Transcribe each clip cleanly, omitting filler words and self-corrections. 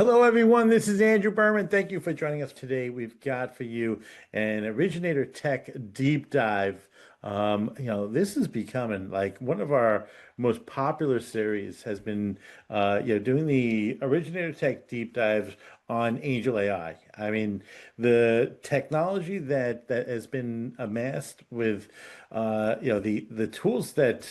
Hello, everyone. This is Andrew Berman. Thank you for joining us today. We've got for you an Originator Tech deep dive. This is becoming like one of our most popular series has been, doing the Originator Tech deep dives on Angel AI. I mean, the technology that has been amassed with, the tools that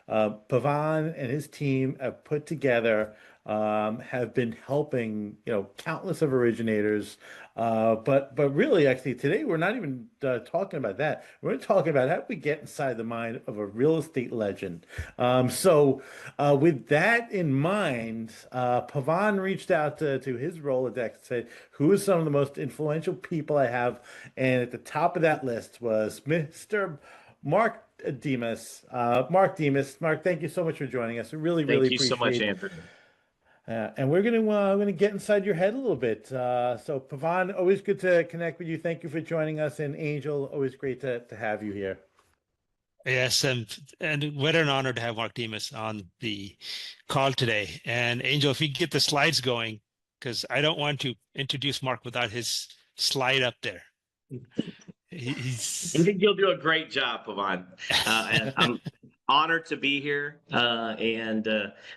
Pavan and his team have put together have been helping, countless of originators. But really, actually, today we're not even talking about that. We're talking about how we get inside the mind of a real estate legend. With that in mind, Pavan reached out to his Rolodex and said, "Who are some of the most influential people I have?" And at the top of that list was Mr. Mark Dimas. Mark Dimas. Mark, thank you so much for joining us. We really, really Thank you so much, appreciate. Anthony. And we're gonna get inside your head a little bit. So Pavan, always good to connect with you. Thank you for joining us, and Angel, always great to have you here. Yes, and what an honor to have Mark Dimas on the call today. And Angel, if you get the slides going, because I don't want to introduce Mark without his slide up there. I He's think you'll do a great job, Pavan. And I'm honored to be here. And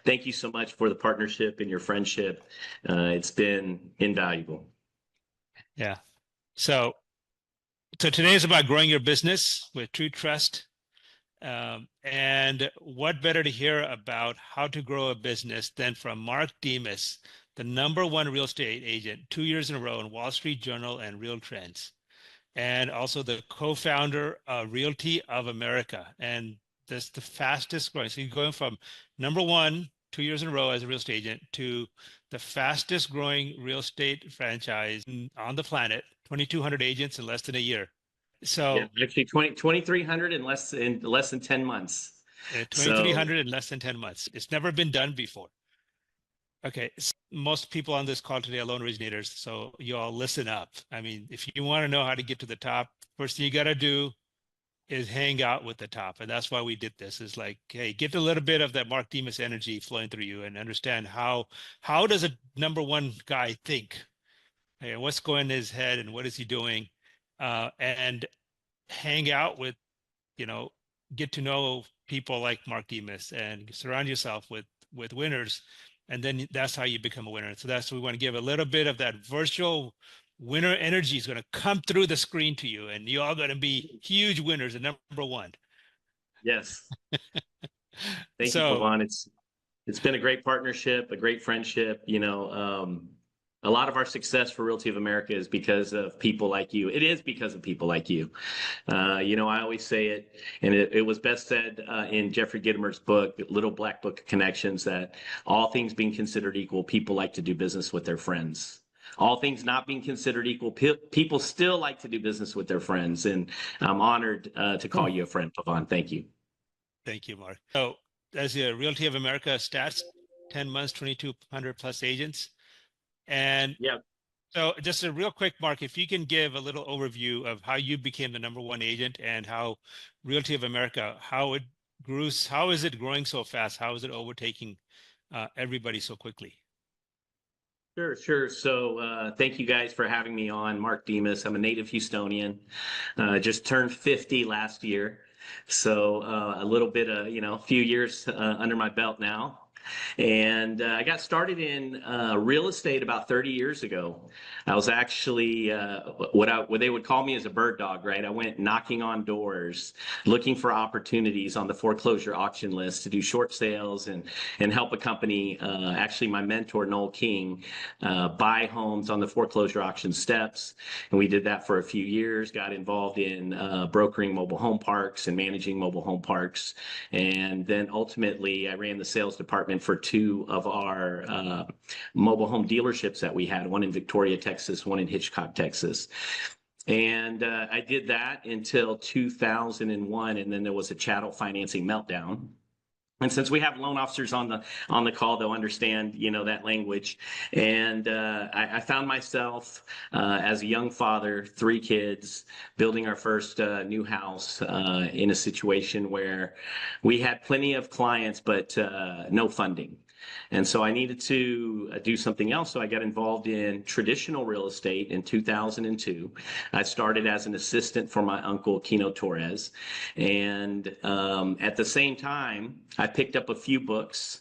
thank you so much for the partnership and your friendship. It's been invaluable. yeah. So today is about growing your business with true trust. And what better to hear about how to grow a business than from Mark Dimas, the #1 real estate agent 2 years in a row in Wall Street Journal and Real Trends, and also the co-founder of Realty of America. And that's the fastest growing. So you're going from #1 2 years in a row as a real estate agent to the fastest growing real estate franchise on the planet, 2,200 agents in less than a year. Yeah, So actually 2,300 in less than 10 months. 2,300 in less than 10 months. It's never been done before. Okay, so most people on this call today are loan originators, so you all listen up. I mean, if you want to know how to get to the top, first thing you got to do is hang out with the top. And that's why we did this, is like, hey, get a little bit of that Mark Dimas energy flowing through you and understand how does a #1 guy think? Hey, what's going in his head and what is he doing? And hang out with, you know, get to know people like Mark Dimas and surround yourself with winners. And then that's how you become a winner. So that's what we want to give a little bit of that virtual winner energy is going to come through the screen to you, and you're all going to be huge winners at #1. Yes, thank you, So Pavan. It's been a great partnership, a great friendship. A lot of our success for Realty of America is because of people like you. It is because of people like you. I always say it, and it was best said in Jeffrey Gitomer's book, Little Black Book of Connections, that all things being considered equal, people like to do business with their friends. All things not being considered equal, people still like to do business with their friends. And I'm honored to call you a friend, Pavan. Thank you. thank you, Mark. So as the Realty of America stats, 10 months, 2,200 plus agents. And Yeah. so just a real quick, Mark, if you can give a little overview of how you became the #1 agent and how Realty of America, how it grew, how is it growing so fast? How is it overtaking everybody so quickly? Sure, sure. So thank you guys for having me on. Mark Dimas. I'm a native Houstonian. Just turned 50 last year. So a little bit of, a few years under my belt now. And I got started in real estate about 30 years ago. I was actually what they would call me as a bird dog, right? I went knocking on doors, looking for opportunities on the foreclosure auction list to do short sales and help a company, actually my mentor, Noel King, buy homes on the foreclosure auction steps. And we did that for a few years, got involved in brokering mobile home parks and managing mobile home parks. And then ultimately I ran the sales department for two of our mobile home dealerships that we had, one in Victoria, Texas, one in Hitchcock, Texas. And I did that until 2001, and then there was a chattel financing meltdown. And since we have loan officers on the call, they'll understand, that language. And I found myself as a young father, 3 kids, building our first new house in a situation where we had plenty of clients, but no funding. And so I needed to do something else. So I got involved in traditional real estate in 2002. I started as an assistant for my uncle, Kino Torres. And at the same time, I picked up a few books.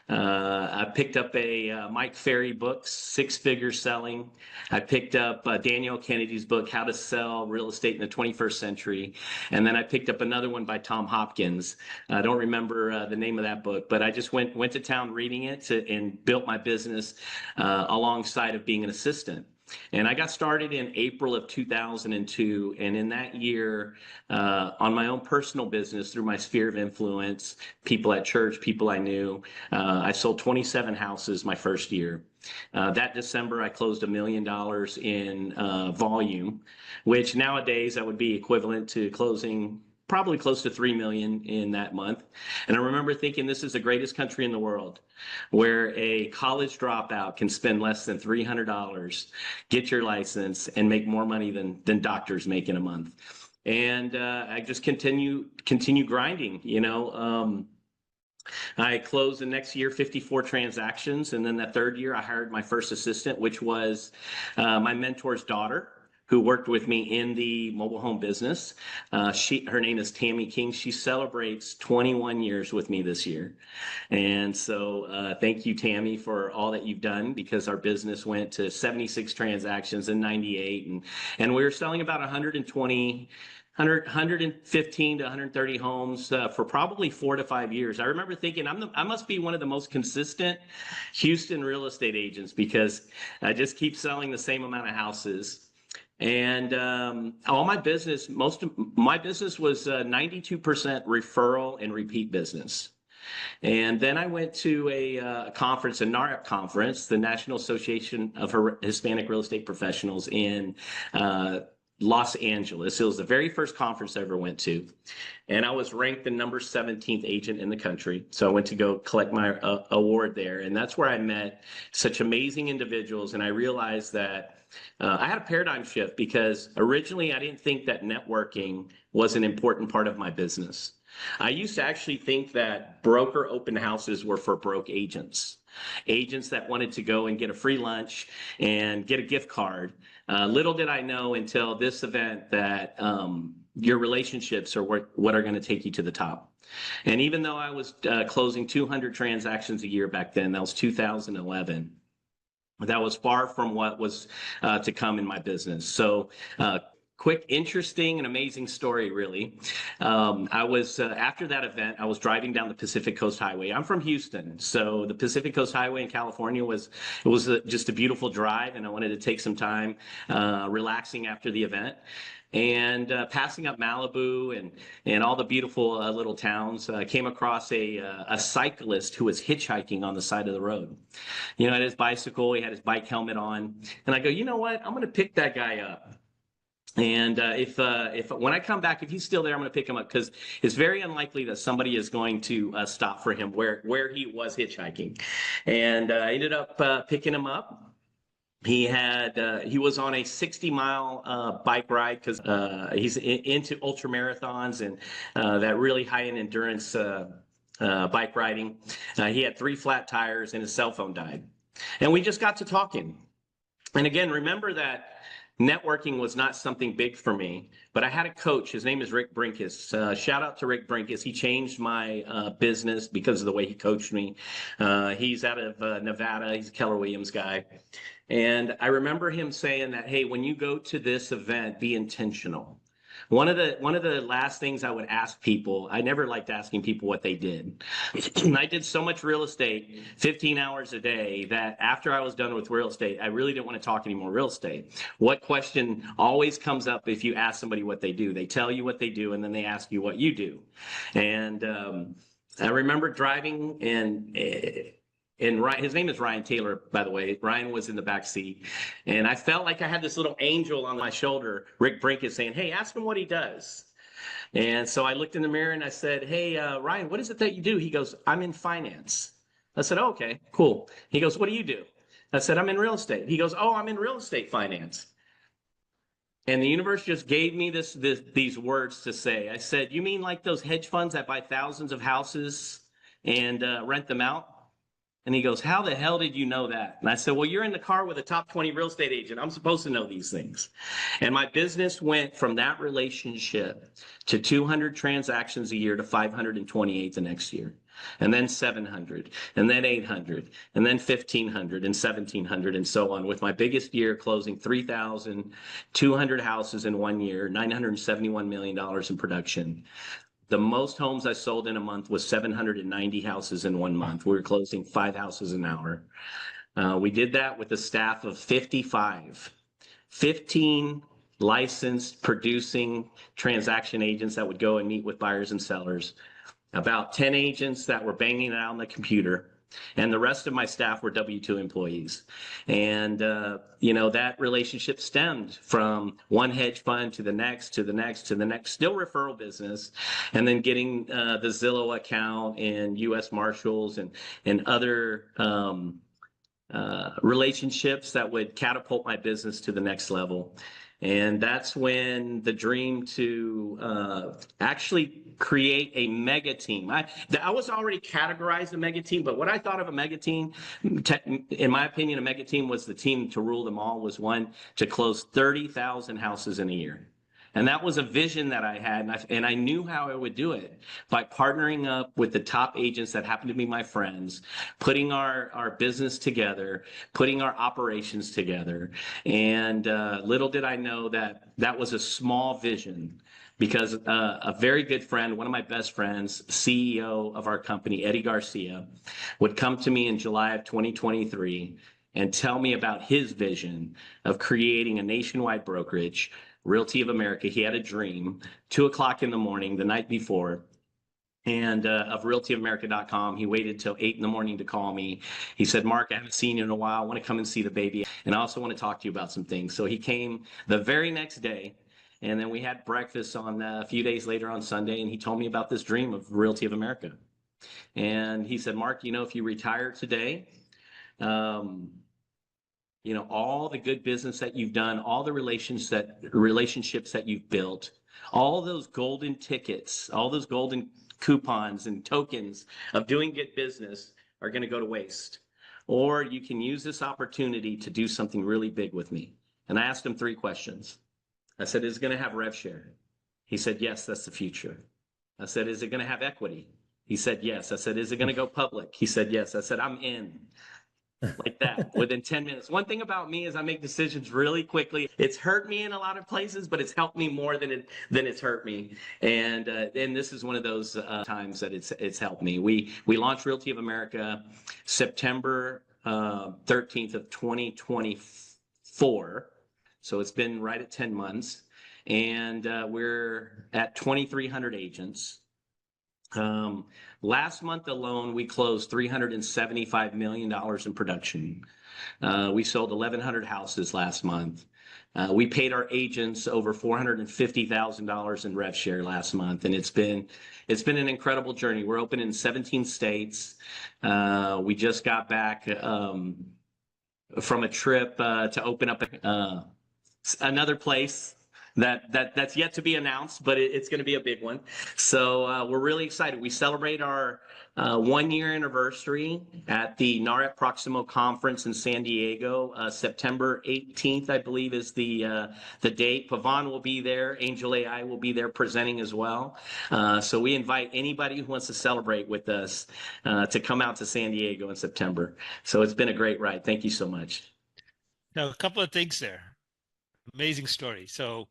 I picked up a Mike Ferry book, Six Figure Selling. I picked up Daniel Kennedy's book, How to Sell Real Estate in the 21st Century. And then I picked up another one by Tom Hopkins. I don't remember the name of that book, but I just went to town reading it and built my business alongside of being an assistant. And I got started in April of 2002. And in that year, on my own personal business, through my sphere of influence, people at church, people I knew, I sold 27 houses my first year. That December, I closed $1 million in volume, which nowadays that would be equivalent to closing probably close to 3 million in that month. And I remember thinking, this is the greatest country in the world, where a college dropout can spend less than $300, get your license, and make more money than doctors make in a month. And I just continue grinding, you know. I closed the next year 54 transactions, and then that third year I hired my first assistant, which was my mentor's daughter, who worked with me in the mobile home business. Her name is Tammy King. She celebrates 21 years with me this year. And so thank you, Tammy, for all that you've done, because our business went to 76 transactions in 98. And we were selling about 115 to 130 homes for probably 4 to 5 years. I remember thinking, I must be one of the most consistent Houston real estate agents, because I just keep selling the same amount of houses. And all my business, most of my business was 92% referral and repeat business. And then I went to a conference, a NAREP conference, the National Association of Hispanic Real Estate Professionals in Los Angeles. It was the very first conference I ever went to. And I was ranked the number 17th agent in the country. So I went to go collect my award there. And that's where I met such amazing individuals. And I realized that I had a paradigm shift, because originally I didn't think that networking was an important part of my business. I used to actually think that broker open houses were for broke agents, agents that wanted to go and get a free lunch and get a gift card. Little did I know until this event that your relationships are what are going to take you to the top. And even though I was closing 200 transactions a year back then, that was 2011. That was far from what was to come in my business. So quick, interesting, and amazing story, really. I was, after that event, I was driving down the Pacific Coast Highway. I'm from Houston, so the Pacific Coast Highway in California was just a beautiful drive, and I wanted to take some time relaxing after the event. And passing up Malibu and all the beautiful little towns, came across a cyclist who was hitchhiking on the side of the road. You know, had his bicycle, he had his bike helmet on, and I go, you know what? I'm going to pick that guy up. And if when I come back, if he's still there, I'm going to pick him up, because it's very unlikely that somebody is going to stop for him where he was hitchhiking. And I ended up picking him up. He was on a 60-mile bike ride, because he's into ultra marathons and that really high-end endurance bike riding. He had 3 flat tires and his cell phone died. And we just got to talking. And again, remember that networking was not something big for me, but I had a coach. His name is Rick Brinkus. Shout out to Rick Brinkus. He changed my business because of the way he coached me. He's out of Nevada. He's a Keller Williams guy. And I remember him saying that, hey, when you go to this event, be intentional. One of the last things I would ask people, I never liked asking people what they did. I did so much real estate, 15 hours a day, that after I was done with real estate, I really didn't want to talk anymore real estate. What question always comes up if you ask somebody what they do? They tell you what they do, and then they ask you what you do. And I remember driving, and Ryan, his name is Ryan Taylor, by the way. Ryan was in the back seat. And I felt like I had this little angel on my shoulder, Rick Brinkus, saying, hey, ask him what he does. And so I looked in the mirror and I said, hey, Ryan, what is it that you do? He goes, I'm in finance. I said, oh, okay, cool. He goes, what do you do? I said, I'm in real estate. He goes, oh, I'm in real estate finance. And the universe just gave me these words to say. I said, you mean like those hedge funds that buy thousands of houses and rent them out? And he goes, how the hell did you know that? And I said, well, you're in the car with a top 20 real estate agent. I'm supposed to know these things. And my business went from that relationship to 200 transactions a year to 528 the next year. And then 700, and then 800, and then 1,500 and 1,700 and so on, with my biggest year closing 3,200 houses in 1 year, $971 million in production. The most homes I sold in a month was 790 houses in 1 month. We were closing 5 houses an hour. We did that with a staff of 55, 15 licensed producing transaction agents that would go and meet with buyers and sellers, about 10 agents that were banging it out on the computer, and the rest of my staff were W-2 employees. And, that relationship stemmed from one hedge fund to the next, to the next, to the next, still referral business, and then getting the Zillow account and U.S. Marshals and other relationships that would catapult my business to the next level. And that's when the dream to actually create a mega team. I was already categorized a mega team, but what I thought of a mega team, in my opinion, a mega team was the team to rule them all, was one to close 30,000 houses in a year. And that was a vision that I had, and I knew how I would do it by partnering up with the top agents that happened to be my friends, putting our business together, putting our operations together. And little did I know that that was a small vision, because a very good friend, one of my best friends, CEO of our company, Eddie Garcia, would come to me in July of 2023 and tell me about his vision of creating a nationwide brokerage, Realty of America. He had a dream, 2:00 in the morning the night before, and of realtyofamerica.com. He waited till 8 in the morning to call me. He said, Mark, I haven't seen you in a while. I want to come and see the baby, and I also want to talk to you about some things. So he came the very next day, and then we had breakfast on a few days later on Sunday, and he told me about this dream of Realty of America. And he said, Mark, if you retire today, all the good business that you've done, all the relationships that you've built, all those golden tickets, all those golden coupons and tokens of doing good business are going to go to waste. Or you can use this opportunity to do something really big with me. And I asked him 3 questions. I said, is it going to have rev share? He said, yes, that's the future. I said, is it going to have equity? He said, yes. I said, is it going to go public? He said, yes. I said, I'm in. Like that, within 10 minutes. One thing about me is I make decisions really quickly. It's hurt me in a lot of places, but it's helped me more than it's hurt me. And this is one of those times that it's helped me. We launched Realty of America September 13th of 2024. So it's been right at 10 months. And we're at 2,300 agents. Last month alone, we closed $375 million in production. We sold 1,100 houses last month. We paid our agents over $450,000 in rev share last month, and it's been an incredible journey. We're open in 17 states. We just got back from a trip to open up another place that's yet to be announced, but it's going to be a big one. So we're really excited. We celebrate our 1-year anniversary at the NAREP Proximo Conference in San Diego. September 18th, I believe, is the date. Pavan will be there. AngelAi will be there presenting as well. So we invite anybody who wants to celebrate with us to come out to San Diego in September. So it's been a great ride. Thank you so much. Now, a couple of things there. Amazing story. So,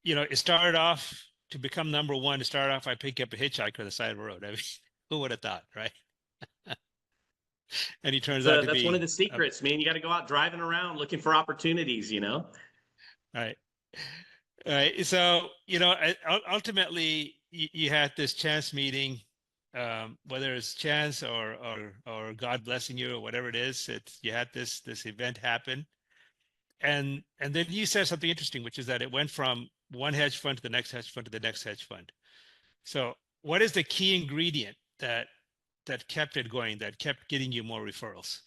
it started off to become number one. It started off, I picked up a hitchhiker on the side of the road. I mean, who would have thought, right? And he turns out to be. That's one of the secrets, man. You got to go out driving around looking for opportunities, All right. All right. So, ultimately, you had this chance meeting, whether it's chance or God blessing you or whatever it is. You had this event happen. And then you said something interesting, which is that it went from one hedge fund to the next hedge fund to the next hedge fund. So what is the key ingredient that kept it going, that kept getting you more referrals?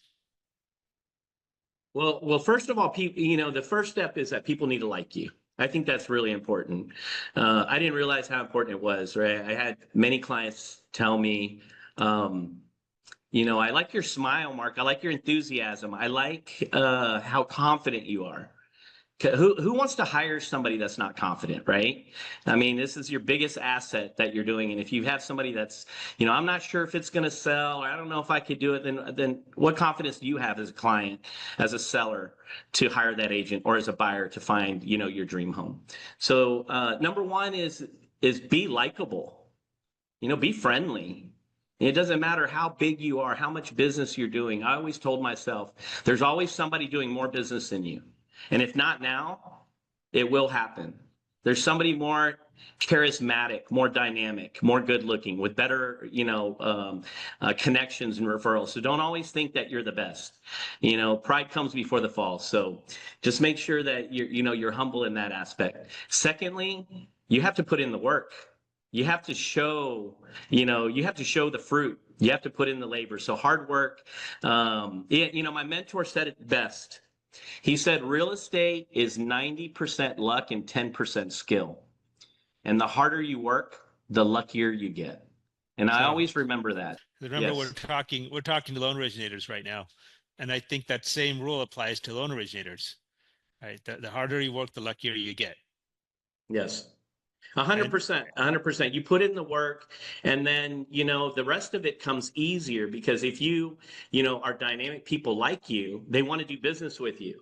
Well, first of all, people, the first step is that people need to like you. I think that's really important. I didn't realize how important it was, right? I had many clients tell me, I like your smile, Mark. I like your enthusiasm. I like how confident you are. Who wants to hire somebody that's not confident, right? I mean, this is your biggest asset that you're doing. And if you have somebody that's, I'm not sure if it's going to sell, or I don't know if I could do it, then what confidence do you have as a client, as a seller, to hire that agent, or as a buyer to find, your dream home? So number one is be likable. Be friendly. It doesn't matter how big you are, how much business you're doing. I always told myself, there's always somebody doing more business than you. And if not now, it will happen. There's somebody more charismatic, more dynamic, more good looking, with better, connections and referrals. So don't always think that you're the best. Pride comes before the fall. So just make sure that you're humble in that aspect. Secondly, you have to put in the work. You have to show, the fruit. You have to put in the labor. So hard work. My mentor said it best. He said, real estate is 90% luck and 10% skill. And the harder you work, the luckier you get. And I always remember that. Remember, Yes. we're talking to loan originators right now. And I think that same rule applies to loan originators, right? The harder you work, the luckier you get. Yes. 100%, 100%. You put in the work, and then, the rest of it comes easier, because if you are dynamic, people like you, they want to do business with you.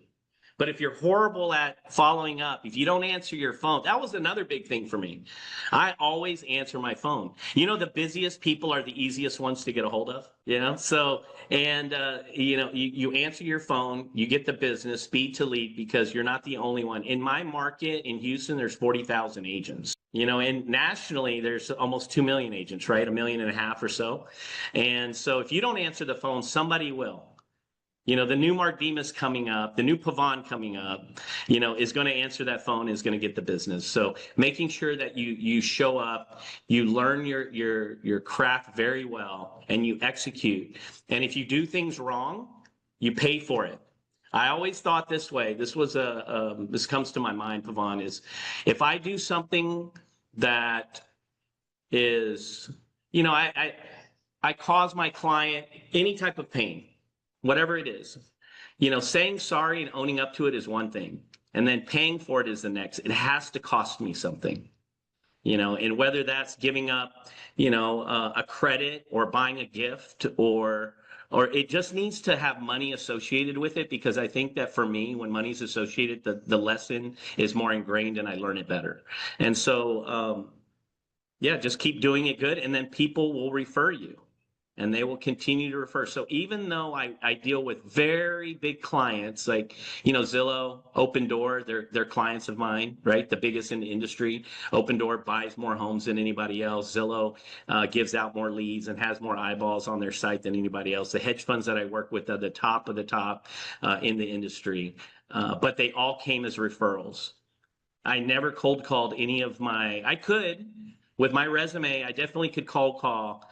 But if you're horrible at following up, if you don't answer your phone, that was another big thing for me. I always answer my phone. The busiest people are the easiest ones to get a hold of, So, and, you answer your phone, you get the business, speed to lead, because you're not the only one. In my market in Houston, there's 40,000 agents. And nationally, there's almost 2 million agents, right? 1.5 million or so. And so if you don't answer the phone, somebody will. The new Mark Dimas coming up, the new Pavan coming up, is going to answer that phone, is going to get the business. So making sure that you show up, you learn your craft very well, and you execute. And if you do things wrong, you pay for it. I always thought this way. This comes to my mind, Pavan, is if I do something that is, I cause my client any type of pain, whatever it is, saying sorry and owning up to it is one thing, and then paying for it is the next. It has to cost me something, and whether that's giving up, a credit, or buying a gift, or it just needs to have money associated with it, because I think that for me, when money's associated, the lesson is more ingrained and I learn it better. And so, just keep doing it good, and then people will refer you. And they will continue to refer. So even though I deal with very big clients, like, Zillow, Open Door, they're clients of mine, right? The biggest in the industry. Open Door buys more homes than anybody else. Zillow gives out more leads and has more eyeballs on their site than anybody else. The hedge funds that I work with are the top of the top in the industry. But they all came as referrals. I never cold called any of I could, with my resume, I definitely could cold call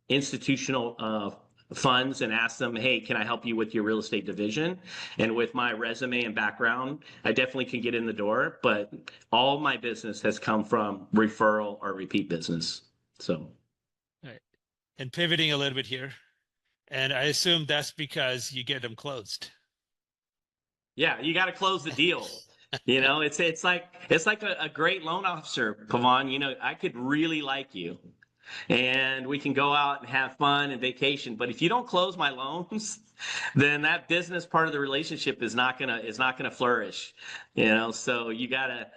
institutional funds and ask them, hey, can I help you with your real estate division? And with my resume and background, I definitely can get in the door, but all my business has come from referral or repeat business. So. Right. And pivoting a little bit here, and I assume that's because you get them closed. Yeah, you got to close the deal. It's like a great loan officer, Pavan. I could really like you, and we can go out and have fun and vacation. But if you don't close my loans, then that business part of the relationship is not gonna flourish. So you gotta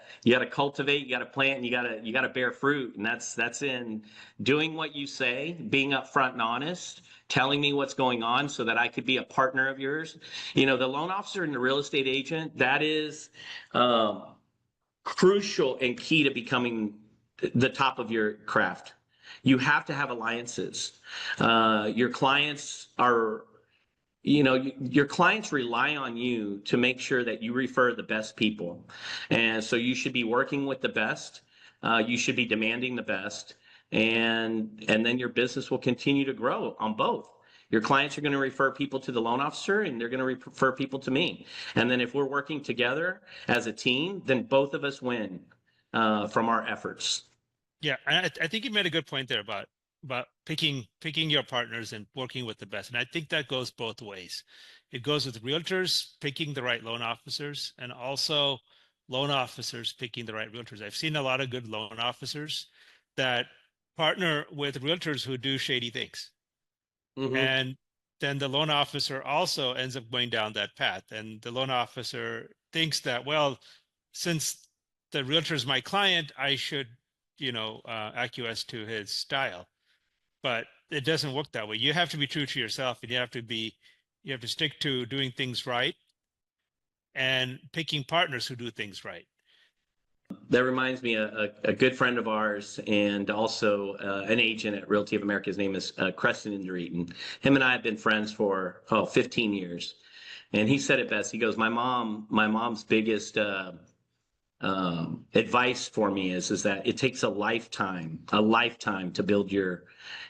cultivate, you gotta plant, and you gotta bear fruit. And that's in doing what you say, being upfront and honest, telling me what's going on so that I could be a partner of yours. The loan officer and the real estate agent, that is crucial and key to becoming the top of your craft. You have to have alliances. Your clients rely on you to make sure that you refer the best people. And so you should be working with the best. You should be demanding the best. And then your business will continue to grow on both. Your clients are going to refer people to the loan officer, and they're going to refer people to me. And then if we're working together as a team, then both of us win from our efforts. Yeah, I think you made a good point there about about picking your partners and working with the best. And I think that goes both ways. It goes with realtors picking the right loan officers, and also loan officers picking the right realtors. I've seen a lot of good loan officers that partner with realtors who do shady things. Mm-hmm. And then the loan officer also ends up going down that path. And the loan officer thinks that, well, since the realtor is my client, I should, acquiesce to his style. But it doesn't work that way. You have to be true to yourself, and you have to stick to doing things right and picking partners who do things right. That reminds me, a good friend of ours and also an agent at Realty of America. His name is Creston Eaton. Him and I have been friends for 15 years. And he said it best. He goes, my mom's biggest advice for me is that it takes a lifetime to build your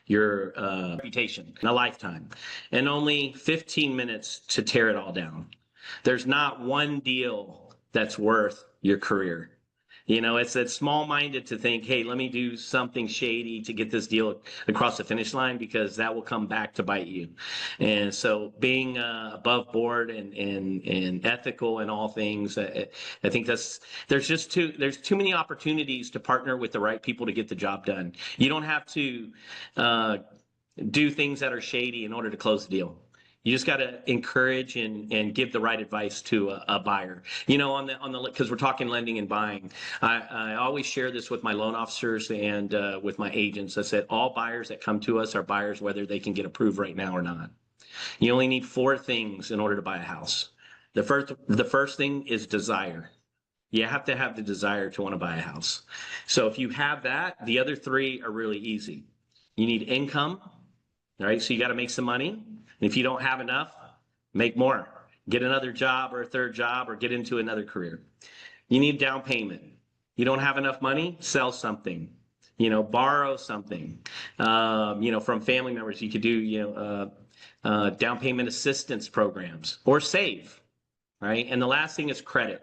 reputation, a lifetime, and only 15 minutes to tear it all down. There's not one deal that's worth your career. It's small-minded to think, hey, let me do something shady to get this deal across the finish line, because that will come back to bite you. And so being above board and ethical in all things, I think there's too many opportunities to partner with the right people to get the job done. You don't have to do things that are shady in order to close the deal. You just got to encourage and give the right advice to a buyer. Because we're talking lending and buying. I always share this with my loan officers and with my agents. I said, all buyers that come to us are buyers whether they can get approved right now or not. You only need 4 things in order to buy a house. The first thing is desire. You have to have the desire to want to buy a house. So if you have that, the other 3 are really easy. You need income, right? So you got to make some money. And if you don't have enough, make more. Get another job or a third job or get into another career. You need down payment. You don't have enough money, sell something. Borrow something. From family members, you could do, down payment assistance programs or save, right? And the last thing is credit.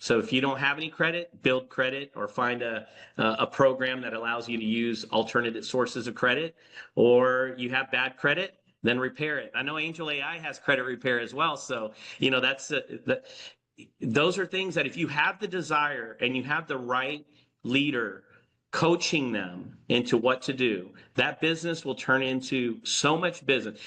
So if you don't have any credit, build credit or find a program that allows you to use alternative sources of credit, or you have bad credit, then repair it. I know AngelAi has credit repair as well. So, those are things that if you have the desire and you have the right leader coaching them into what to do, that business will turn into so much business.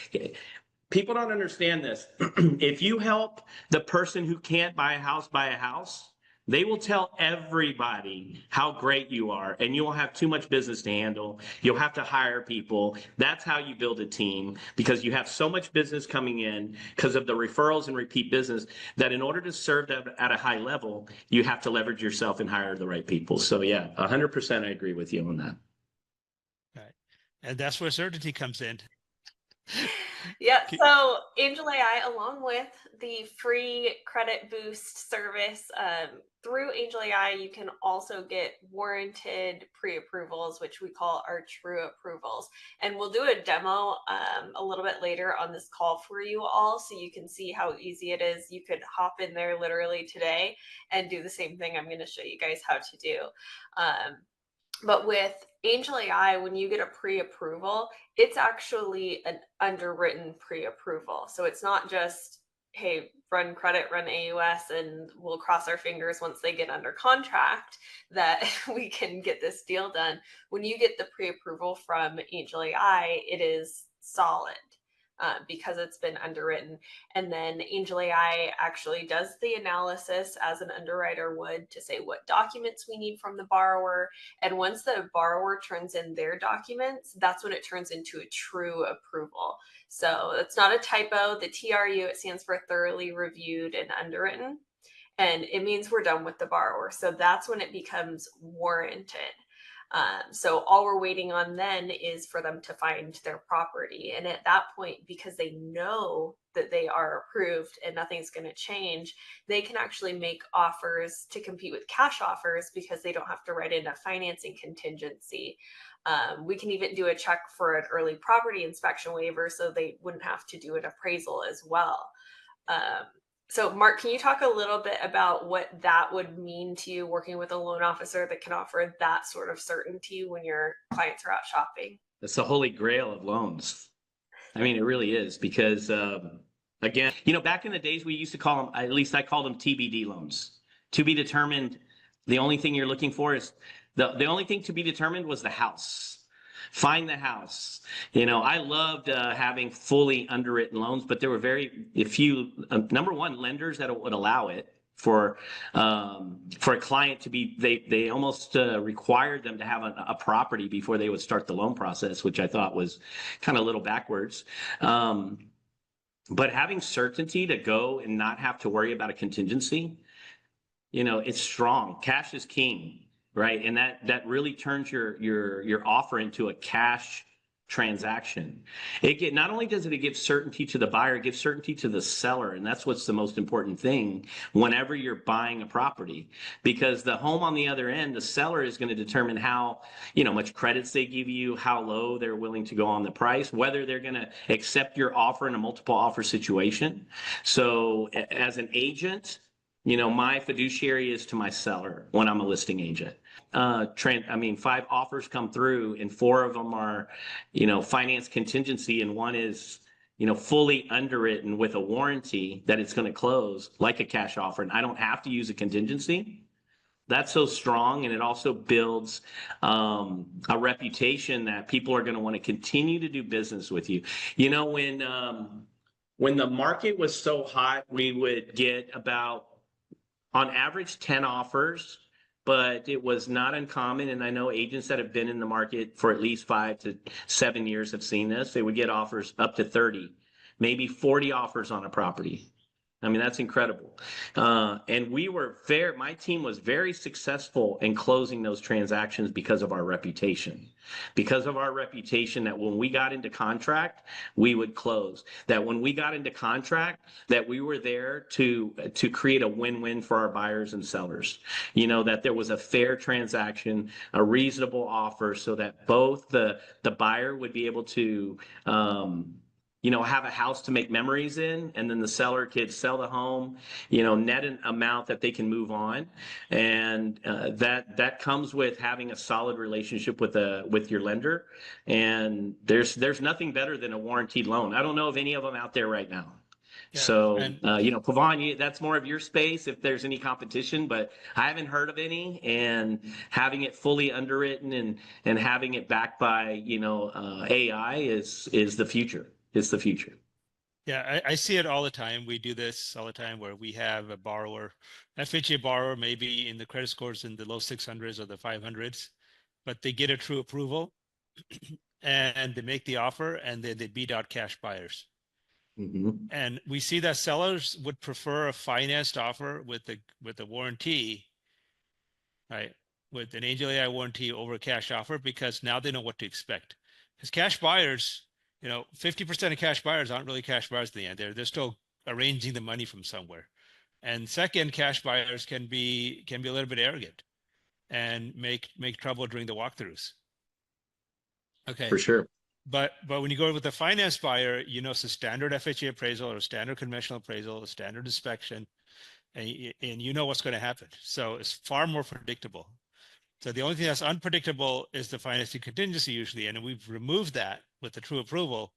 People don't understand this. If you help the person who can't buy a house, they will tell everybody how great you are, and you will have too much business to handle. You'll have to hire people. That's how you build a team, because you have so much business coming in because of the referrals and repeat business, that in order to serve at a high level, you have to leverage yourself and hire the right people. So yeah, 100% I agree with you on that. Right. And that's where certainty comes in. Yeah, so AngelAi, along with the free credit boost service, through AngelAi, you can also get warranted pre-approvals, which we call our true approvals. And we'll do a demo a little bit later on this call for you all, so you can see how easy it is. You could hop in there literally today and do the same thing I'm going to show you guys how to do. But with AngelAi, when you get a pre-approval, it's actually an underwritten pre-approval. So it's not just, hey, run credit, run AUS, and we'll cross our fingers once they get under contract that we can get this deal done. When you get the pre-approval from AngelAi, it is solid. Because it's been underwritten. And then AngelAi actually does the analysis as an underwriter would to say what documents we need from the borrower. And once the borrower turns in their documents, that's when it turns into a true approval. So it's not a typo. The TRU, it stands for thoroughly reviewed and underwritten. And it means we're done with the borrower. So that's when it becomes warranted. So all we're waiting on then is for them to find their property. And at that point, because they know that they are approved and nothing's going to change, they can actually make offers to compete with cash offers because they don't have to write in a financing contingency. We can even do a check for an early property inspection waiver, so they wouldn't have to do an appraisal as well. So Mark, can you talk a little bit about what that would mean to you working with a loan officer that can offer that sort of certainty when your clients are out shopping? It's the holy grail of loans. I mean, it really is because, again, back in the days we used to call them, at least I called them TBD loans. To be determined. The only thing you're looking for is the only thing to be determined was the house. Find the house. I loved having fully underwritten loans, but there were very few, number one, lenders that would allow it. For a client to be, they almost required them to have a property before they would start the loan process, which I thought was kind of a little backwards. But having certainty to go and not have to worry about a contingency, it's strong. Cash is king, right? And that really turns your offer into a cash transaction. Not only does it give certainty to the buyer, it gives certainty to the seller. And that's what's the most important thing whenever you're buying a property, because the home on the other end, the seller is going to determine how, much credits they give you, how low they're willing to go on the price, whether they're going to accept your offer in a multiple offer situation. So as an agent, my fiduciary is to my seller when I'm a listing agent. 5 offers come through and 4 of them are, finance contingency, and 1 is, fully underwritten with a warranty that it's going to close like a cash offer, and I don't have to use a contingency. That's so strong, and it also builds a reputation that people are going to want to continue to do business with you. When the market was so hot, we would get about, on average, 10 offers, but it was not uncommon. And I know agents that have been in the market for at least 5 to 7 years have seen this. They would get offers up to 30, maybe 40 offers on a property. I mean, that's incredible. And my team was very successful in closing those transactions because of our reputation. Because of our reputation, that when we got into contract, we would close. That when we got into contract, that we were there to create a win-win for our buyers and sellers. That there was a fair transaction, a reasonable offer, so that both the buyer would be able to have a house to make memories in, and then the seller could sell the home, net an amount that they can move on. And that comes with having a solid relationship with your lender. And there's nothing better than a warranted loan. I don't know of any of them out there right now. Yeah. So, Pavan, that's more of your space if there's any competition, but I haven't heard of any. And having it fully underwritten and having it backed by, AI is the future. It's the future. Yeah, I see it all the time. We do this all the time where we have a borrower, FHA borrower, maybe in the credit scores in the low 600s or the 500s, but they get a true approval and they make the offer, and then they beat out cash buyers. Mm-hmm. And we see that sellers would prefer a financed offer with a warranty, right? With an AngelAi warranty over a cash offer, because now they know what to expect. Because cash buyers, 50% of cash buyers aren't really cash buyers at the end. They're still arranging the money from somewhere. And second, cash buyers can be a little bit arrogant and make trouble during the walkthroughs. Okay. For sure. But when you go with a finance buyer, it's a standard FHA appraisal or a standard conventional appraisal, a standard inspection, and you know what's going to happen. So it's far more predictable. So the only thing that's unpredictable is the financing contingency usually, and we've removed that with the true approval.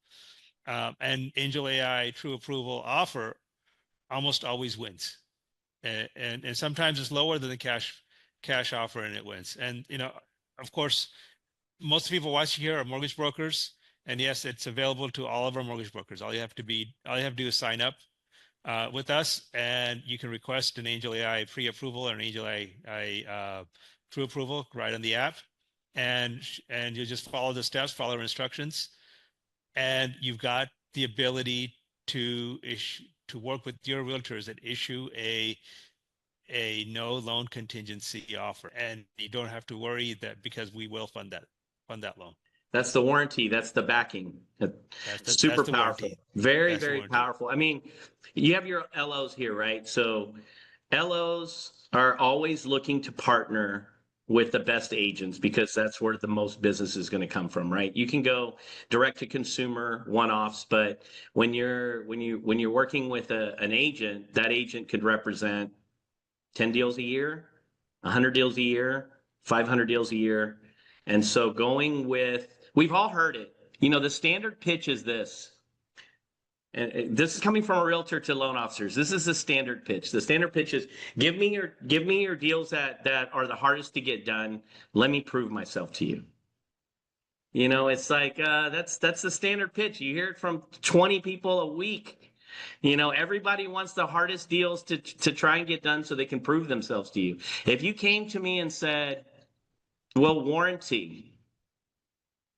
And AngelAi true approval offer almost always wins, and sometimes it's lower than the cash offer, and it wins. And of course, most people watching here are mortgage brokers, and yes, it's available to all of our mortgage brokers. All you have to do is sign up with us, and you can request an AngelAi pre-approval or an AngelAi true approval right on the app, and you just follow the steps, follow our instructions, and you've got the ability to work with your realtors that issue a no loan contingency offer, and you don't have to worry that, because we will fund that loan. That's the warranty. That's the backing. Super powerful. Very, very powerful. I mean, you have your LOs here, right? So LOs are always looking to partner with the best agents, because that's where the most business is going to come from, right? You can go direct to consumer one-offs, but when you're working with an agent, that agent could represent 10 deals a year, 100 deals a year, 500 deals a year. And so going with we've all heard it. You know, the standard pitch is this. And this is coming from a realtor to loan officers. This is the standard pitch. The standard pitch is give me your deals that are the hardest to get done. Let me prove myself to you. You know, it's like that's the standard pitch. You hear it from 20 people a week. You know, everybody wants the hardest deals to try and get done so they can prove themselves to you. If you came to me and said, "Well, warranty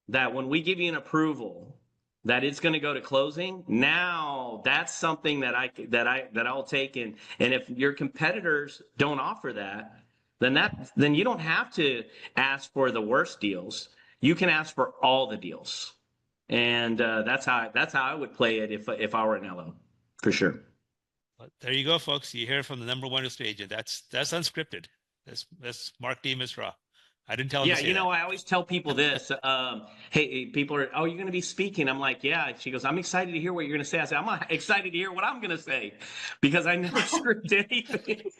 that when we give you an approval, that it's going to go to closing," now that's something that I'll take in. And if your competitors don't offer that, then you don't have to ask for the worst deals. You can ask for all the deals. And that's how I would play it if I were an LO, for sure. Well, there you go, folks. You hear from the number one estate agent. That's unscripted. That's Mark Dimas raw. I didn't tell him to say that. I always tell people this. Hey, people are, "Oh, you're going to be speaking." I'm like, "Yeah." She goes, "I'm excited to hear what you're going to say." I said, "I'm excited to hear what I'm going to say because I never script anything."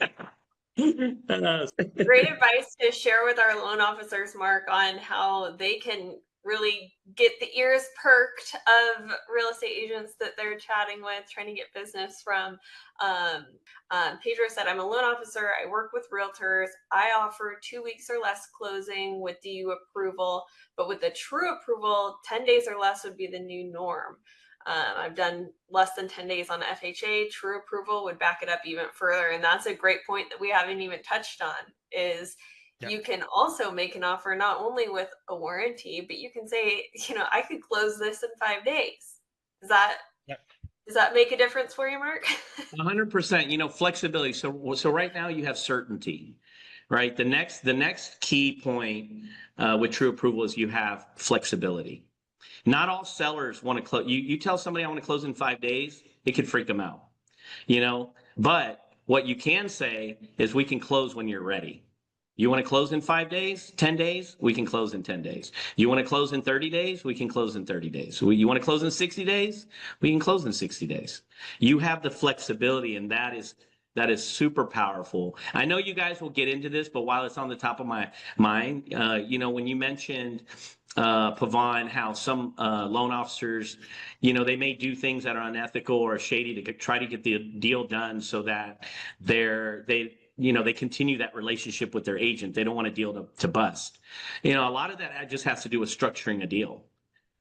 Great advice to share with our loan officers, Mark, on how they can really get the ears perked of real estate agents that they're chatting with, trying to get business from. Pedro said, "I'm a loan officer. I work with realtors. I offer 2 weeks or less closing with DU approval, but with the true approval, 10 days or less would be the new norm. I've done less than 10 days on FHA. True approval would back it up even further." And that's a great point that we haven't even touched on is you can also make an offer not only with a warranty, but you can say, "I could close this in 5 days." Does that make a difference for you, Mark? 100%, flexibility. So right now you have certainty, right? The next key point with true approval is you have flexibility. Not all sellers want to close. You tell somebody, "I want to close in 5 days," it could freak them out, but what you can say is, "We can close when you're ready. You want to close in 5 days, 10 days? We can close in 10 days. You want to close in 30 days? We can close in 30 days. You want to close in 60 days? We can close in 60 days. You have the flexibility, and that is super powerful. I know you guys will get into this, but while it's on the top of my mind, when you mentioned, Pavan, how some loan officers, they may do things that are unethical or shady to try to get the deal done so that they continue that relationship with their agent. They don't want a deal to bust. A lot of that just has to do with structuring a deal,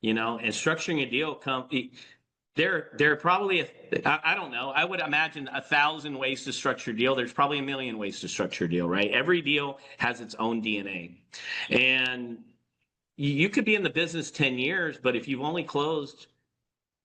and structuring a deal there are probably, I don't know, I would imagine 1,000 ways to structure a deal. There's probably 1,000,000 ways to structure a deal, right? Every deal has its own DNA. And you could be in the business 10 years, but if you've only closed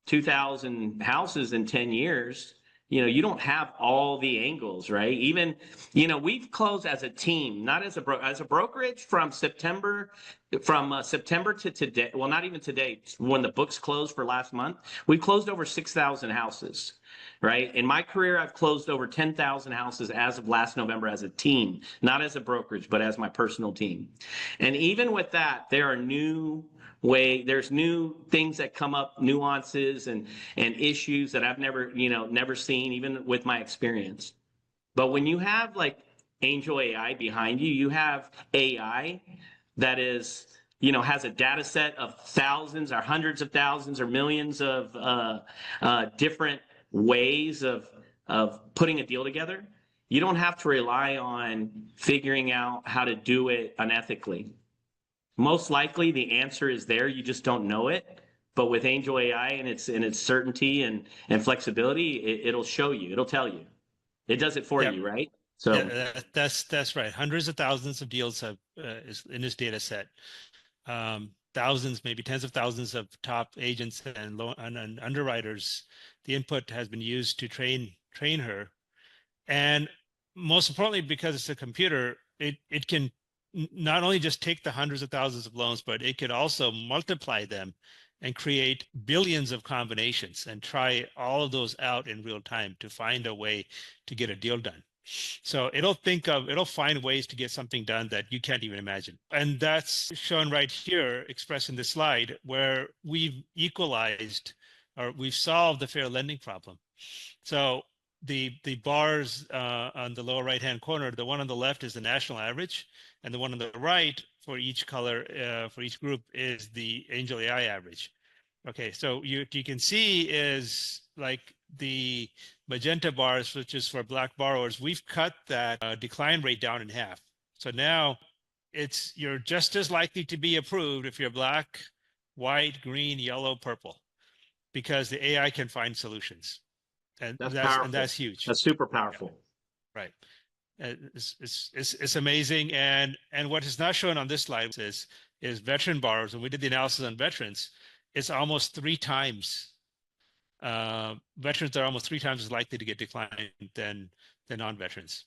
2,000 houses in 10 years, you don't have all the angles, right? Even, we've closed as a team, not as a brokerage from September to today. Well, not even today, when the books closed for last month, we've closed over 6,000 houses, right? In my career, I've closed over 10,000 houses as of last November as a team, not as a brokerage, but as my personal team. And even with that, there's new things that come up, nuances and issues that I've never seen, even with my experience. But when you have like AngelAi behind you, you have AI that is, has a data set of thousands or hundreds of thousands or millions of different ways of putting a deal together. You don't have to rely on figuring out how to do it unethically. Most likely the answer is there, you just don't know it. But with AngelAi and its certainty and flexibility, it'll show you, it'll tell you. It does it for you, right? So that's right. Hundreds of thousands of deals is in this data set. Thousands, maybe tens of thousands of top agents and underwriters. The input has been used to train her. And most importantly, because it's a computer, it can not only just take the hundreds of thousands of loans, but it could also multiply them and create billions of combinations and try all of those out in real time to find a way to get a deal done. So it'll find ways to get something done that you can't even imagine. And that's shown right here, expressed in this slide, where we've equalized or we've solved the fair lending problem. So the bars on the lower right-hand corner, the one on the left is the national average, and the one on the right for each color, for each group is the AngelAi average. Okay, so you can see is like the magenta bars, which is for Black borrowers, we've cut that decline rate down in half. So now you're just as likely to be approved if you're Black, white, green, yellow, purple, because the AI can find solutions. And That's powerful. that's huge. That's super Yeah, powerful. right. It's amazing. And what is not shown on this slide is veteran borrowers. When we did the analysis on veterans, it's almost 3 times. Veterans are almost 3 times as likely to get declined than non-veterans.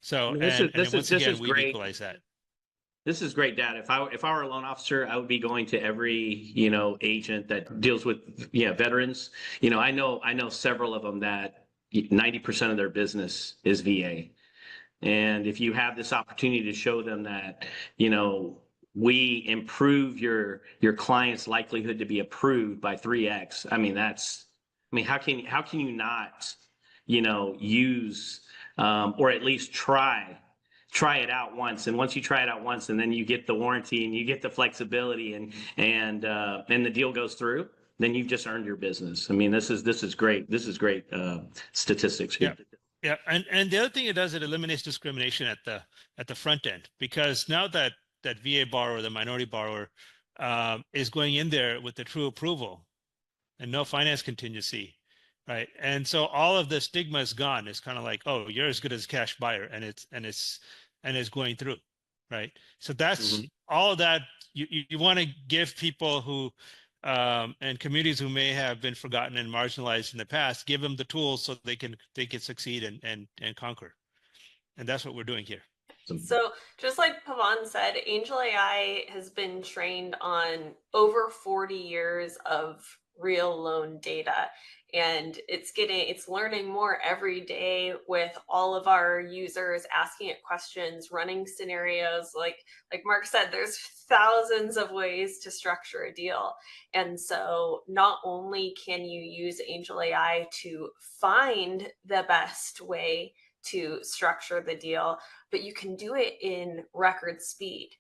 So, I mean, and then once again, we've great. equalized that. This is great data. If I were a loan officer, I would be going to every, agent that deals with, veterans. I know several of them that 90% of their business is VA. And if you have this opportunity to show them that, we improve your client's likelihood to be approved by 3x. How can you not, use, or at least try it out once. And once you try it out once, and then you get the warranty and you get the flexibility and the deal goes through, then you've just earned your business. I mean, this is great. This is great statistics here. Yeah. And the other thing it does, it eliminates discrimination at the front end, because now that VA borrower, the minority borrower, is going in there with the true approval and no finance contingency, right? And so all of the stigma is gone. It's kind of like, oh, you're as good as a cash buyer, and it's going through, right? So that's all of that. You want to give people who and communities who may have been forgotten and marginalized in the past, give them the tools so they can succeed and conquer. And that's what we're doing here. So just like Pavan said, AngelAi has been trained on over 40 years of real loan data, and it's learning more every day with all of our users, asking it questions, running scenarios. Like Mark said, there's thousands of ways to structure a deal. And so not only can you use AngelAi to find the best way to structure the deal, but you can do it in record speed,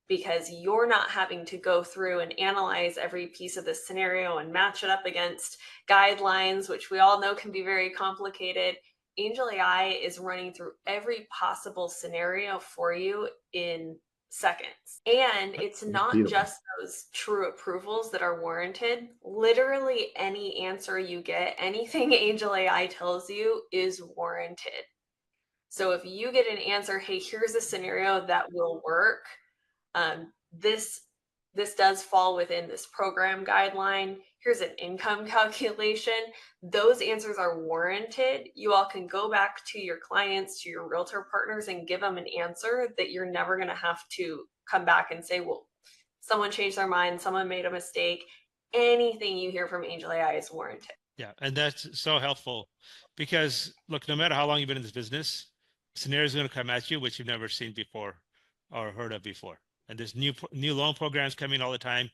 because you're not having to go through and analyze every piece of the scenario and match it up against guidelines, which we all know can be very complicated. AngelAi is running through every possible scenario for you in seconds. And it's not just those true approvals that are warranted. Literally any answer you get, anything AngelAi tells you is warranted. So if you get an answer, hey, here's a scenario that will work, this does fall within this program guideline, here's an income calculation, those answers are warranted. You all can go back to your clients, to your realtor partners, and give them an answer that you're never going to have to come back and say, well, someone changed their mind, someone made a mistake. Anything you hear from AngelAi is warranted. Yeah, and that's so helpful, because look, no matter how long you've been in this business, scenarios are going to come at you which you've never seen before or heard of before. And there's new loan programs coming all the time,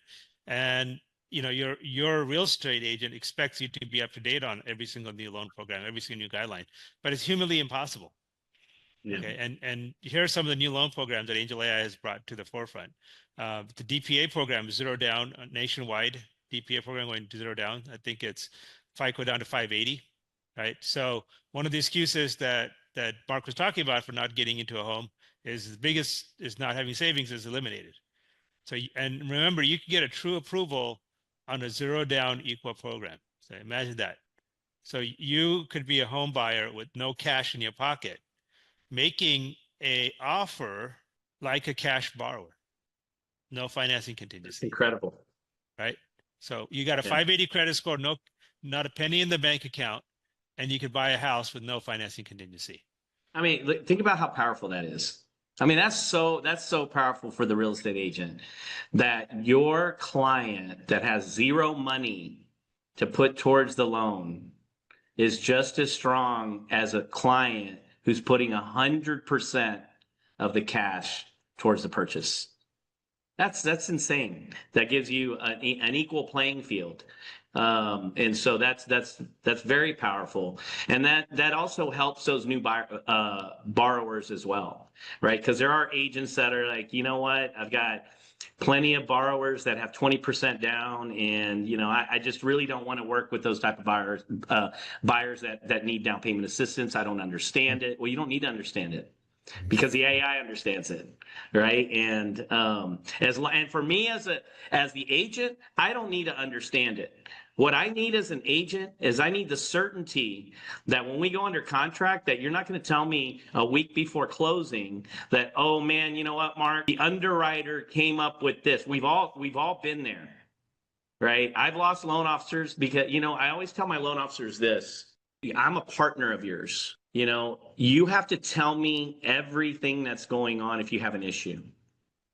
and your real estate agent expects you to be up to date on every single new loan program, every single new guideline, but it's humanly impossible. Yeah. Okay, and here are some of the new loan programs that AngelAi has brought to the forefront. The DPA program is zero down nationwide. DPA program going to zero down. I think it's FICO down to 580, right? So one of the excuses that Mark was talking about for not getting into a home is the biggest is not having savings is eliminated. So, and remember, you can get a true approval on a zero down equal program. So imagine that. So you could be a home buyer with no cash in your pocket, making a offer like a cash borrower, no financing contingency. It's incredible, right? So you got a 580 credit score, not a penny in the bank account, and you could buy a house with no financing contingency. I mean, think about how powerful that is. I mean, that's so powerful for the real estate agent, that your client that has zero money to put towards the loan is just as strong as a client who's putting 100% of the cash towards the purchase. That's insane. That gives you an equal playing field. And so that's very powerful, and that also helps those new borrowers as well, right? Because there are agents that are like, you know what, I've got plenty of borrowers that have 20% down, and I just really don't want to work with those type of buyers that need down payment assistance. I don't understand it. Well, you don't need to understand it, because the AI understands it, right? And and for me as the agent, I don't need to understand it. What I need as an agent is I need the certainty that when we go under contract, that you're not going to tell me a week before closing that, oh man, you know what, Mark, the underwriter came up with this. We've all been there, right? I've lost loan officers because, I always tell my loan officers this: I'm a partner of yours. You have to tell me everything that's going on if you have an issue.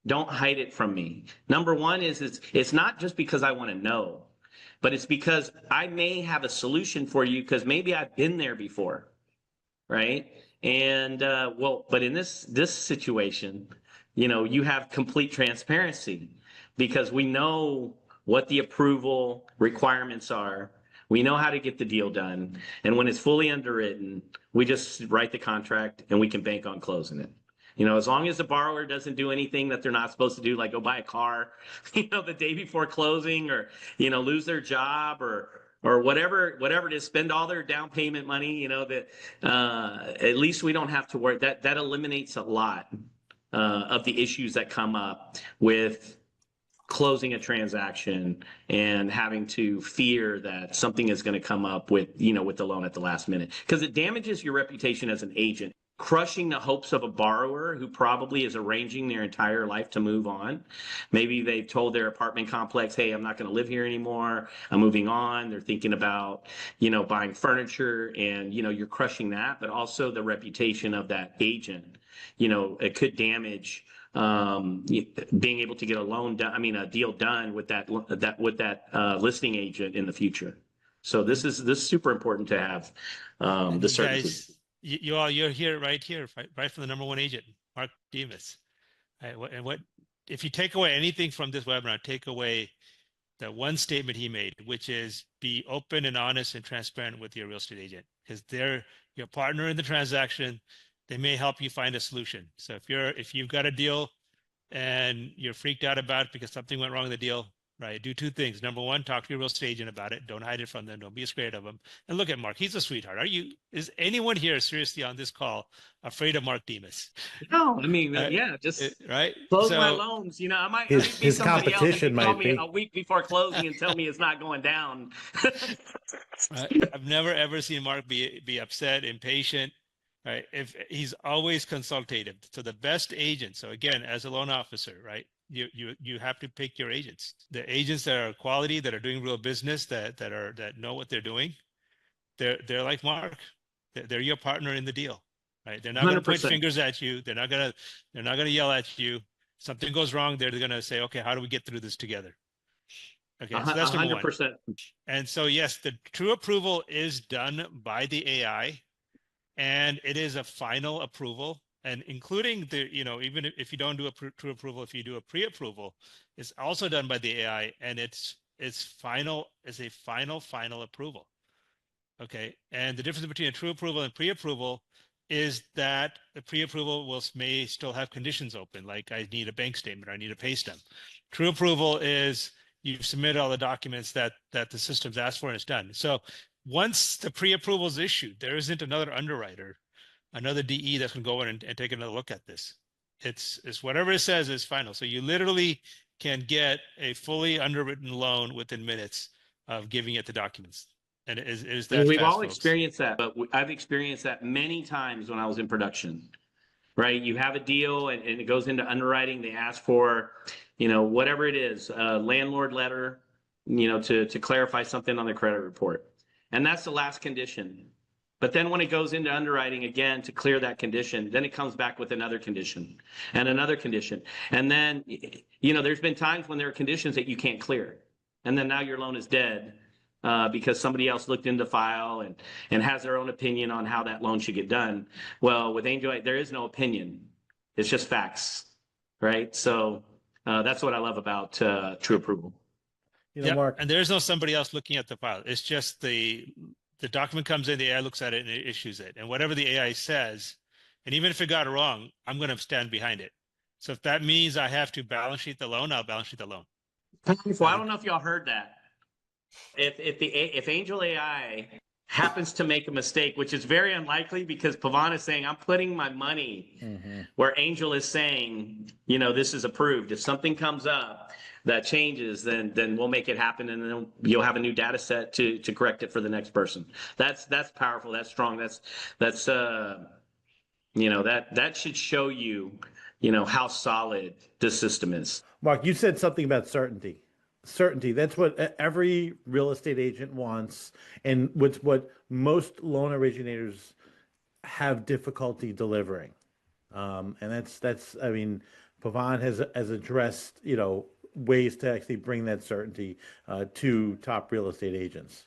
Don't hide it from me. Number one is it's not just because I want to know, but it's because I may have a solution for you, because maybe I've been there before, right? And but in this situation, you have complete transparency, because we know what the approval requirements are. We know how to get the deal done. And when it's fully underwritten, we just write the contract and we can bank on closing it. As long as the borrower doesn't do anything that they're not supposed to do, like go buy a car, the day before closing, or, lose their job, or whatever it is, spend all their down payment money, that at least we don't have to worry. That eliminates a lot of the issues that come up with closing a transaction and having to fear that something is going to come up with the loan at the last minute, because it damages your reputation as an agent, crushing the hopes of a borrower who probably is arranging their entire life to move on. Maybe they've told their apartment complex, hey, I'm not going to live here anymore, I'm moving on. They're thinking about buying furniture, and you're crushing that, but also the reputation of that agent. It could damage being able to get a deal done with that listing agent in the future. So this is super important to have the certainty. Guys, you're here, right from the number one agent, Mark Dimas. And what if you take away anything from this webinar? Take away that one statement he made, which is be open and honest and transparent with your real estate agent, because they're your partner in the transaction. They may help you find a solution. So if you've got a deal and you're freaked out about it because something went wrong in the deal, right? Do two things. Number one, talk to your real estate agent about it. Don't hide it from them. Don't be afraid of them. And look at Mark. He's a sweetheart. Is anyone here seriously on this call afraid of Mark Dimas? No, yeah, just right. Close my loans. I might be his somebody competition else. Call might me be a week before closing and tell me it's not going down. I've never ever seen Mark be upset, impatient. Right. If he's always consultative. So the best agent. So again, as a loan officer, right, you have to pick your agents. The agents that are quality, that are doing real business, that know what they're doing. They're like Mark. They're your partner in the deal. Right. They're not going to point fingers at you. They're not gonna yell at you. Something goes wrong, they're going to say, okay, how do we get through this together? Okay, so that's number 100%. One. And so yes, the true approval is done by the AI. And it is a final approval, and including the, even if you don't do a true approval, if you do a pre-approval, it's also done by the AI, and it's a final approval. Okay. And the difference between a true approval and pre-approval is that the pre-approval may still have conditions open, like I need a bank statement or I need a pay stub. True approval is you submit all the documents that the system's asked for and it's done. So once the pre-approval is issued, there isn't another underwriter, another DE that's going to go in and take another look at this. It's whatever it says is final. So you literally can get a fully underwritten loan within minutes of giving it the documents. And it is that we've fast, all folks. experienced that, but I've experienced that many times when I was in production. Right? You have a deal and it goes into underwriting. They ask for, whatever it is, a landlord letter, to clarify something on the credit report. And that's the last condition. But then when it goes into underwriting again to clear that condition, then it comes back with another condition and another condition. And then, there's been times when there are conditions that you can't clear. And then now your loan is dead because somebody else looked into the file and has their own opinion on how that loan should get done. Well, with AngelAi, there is no opinion. It's just facts, right? So that's what I love about true approval. Mark. And there's no somebody else looking at the file. It's just the document comes in, the AI looks at it and it issues it. And whatever the AI says, and even if it got it wrong, I'm going to stand behind it. So if that means I have to balance sheet the loan, I'll balance sheet the loan. So I don't know if y'all heard that. If Angel AI happens to make a mistake, which is very unlikely because Pavan is saying, I'm putting my money where Angel is saying, this is approved. If something comes up that changes, then we'll make it happen, and then you'll have a new data set to correct it for the next person. That's powerful. That's strong. That should show you, how solid this system is. Mark, you said something about certainty. Certainty. That's what every real estate agent wants, and what most loan originators have difficulty delivering. And that's. I mean, Pavan has addressed ways to actually bring that certainty to top real estate agents.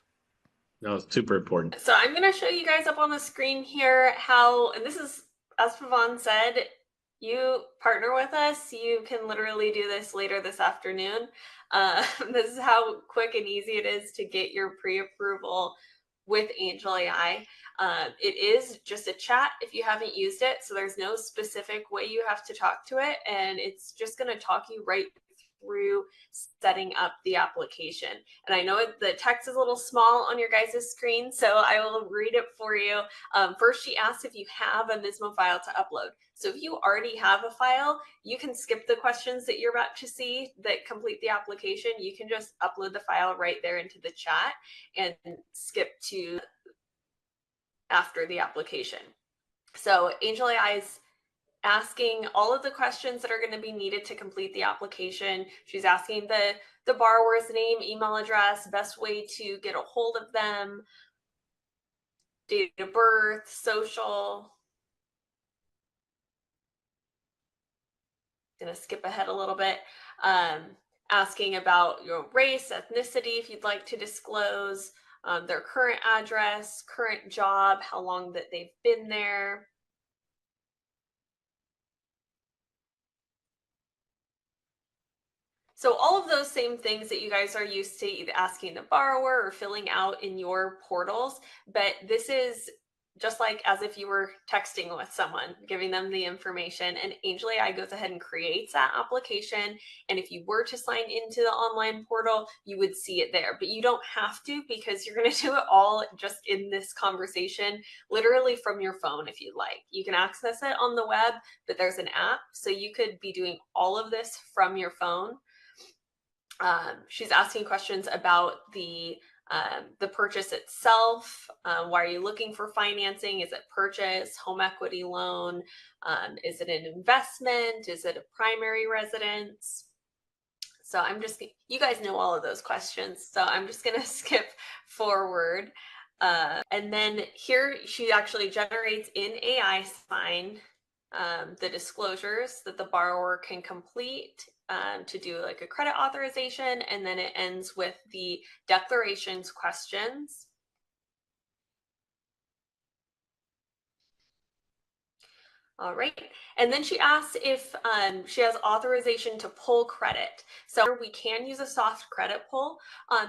No, it's super important. So I'm going to show you guys up on the screen here how, and this is, as Pavan said, you partner with us, you can literally do this later this afternoon. This is how quick and easy it is to get your pre-approval with AngelAi. It is just a chat if you haven't used it, so there's no specific way you have to talk to it, and it's just going to talk you right through setting up the application. And I know the text is a little small on your guys' screen, so I will read it for you. First, she asks if you have a Nismo file to upload. So if you already have a file, you can skip the questions that you're about to see that complete the application. You can just upload the file right there into the chat and skip to after the application. So AngelAi is asking all of the questions that are going to be needed to complete the application. She's asking the borrower's name, email address, best way to get a hold of them, date of birth, social. Going to skip ahead a little bit. Asking about your race, ethnicity, if you'd like to disclose, their current address, current job, how long that they've been there. So all of those same things that you guys are used to either asking the borrower or filling out in your portals, but this is just like as if you were texting with someone, giving them the information, and AngelAi goes ahead and creates that application. And if you were to sign into the online portal, you would see it there, but you don't have to, because you're going to do it all just in this conversation, literally from your phone. If you'd like, you can access it on the web, but there's an app, so you could be doing all of this from your phone. She's asking questions about the purchase itself. Why are you looking for financing? Is it purchase, home equity loan? Is it an investment? Is it a primary residence? So you guys know all of those questions, so I'm just gonna skip forward. And then here she actually generates in AI Sign the disclosures that the borrower can complete to do like a credit authorization, and then it ends with the declarations questions. All right, and then she asks if she has authorization to pull credit. So we can use a soft credit pull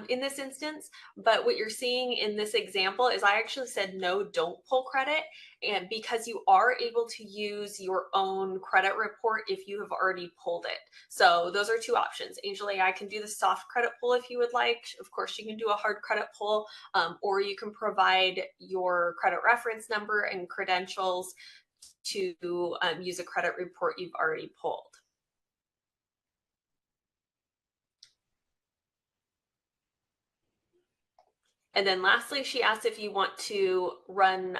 in this instance, but what you're seeing in this example is I actually said no, don't pull credit, and because you are able to use your own credit report if you have already pulled it. So those are two options. AngelAi can do the soft credit pull if you would like. Of course, you can do a hard credit pull, or you can provide your credit reference number and credentials to use a credit report you've already pulled. And then lastly, she asked if you want to run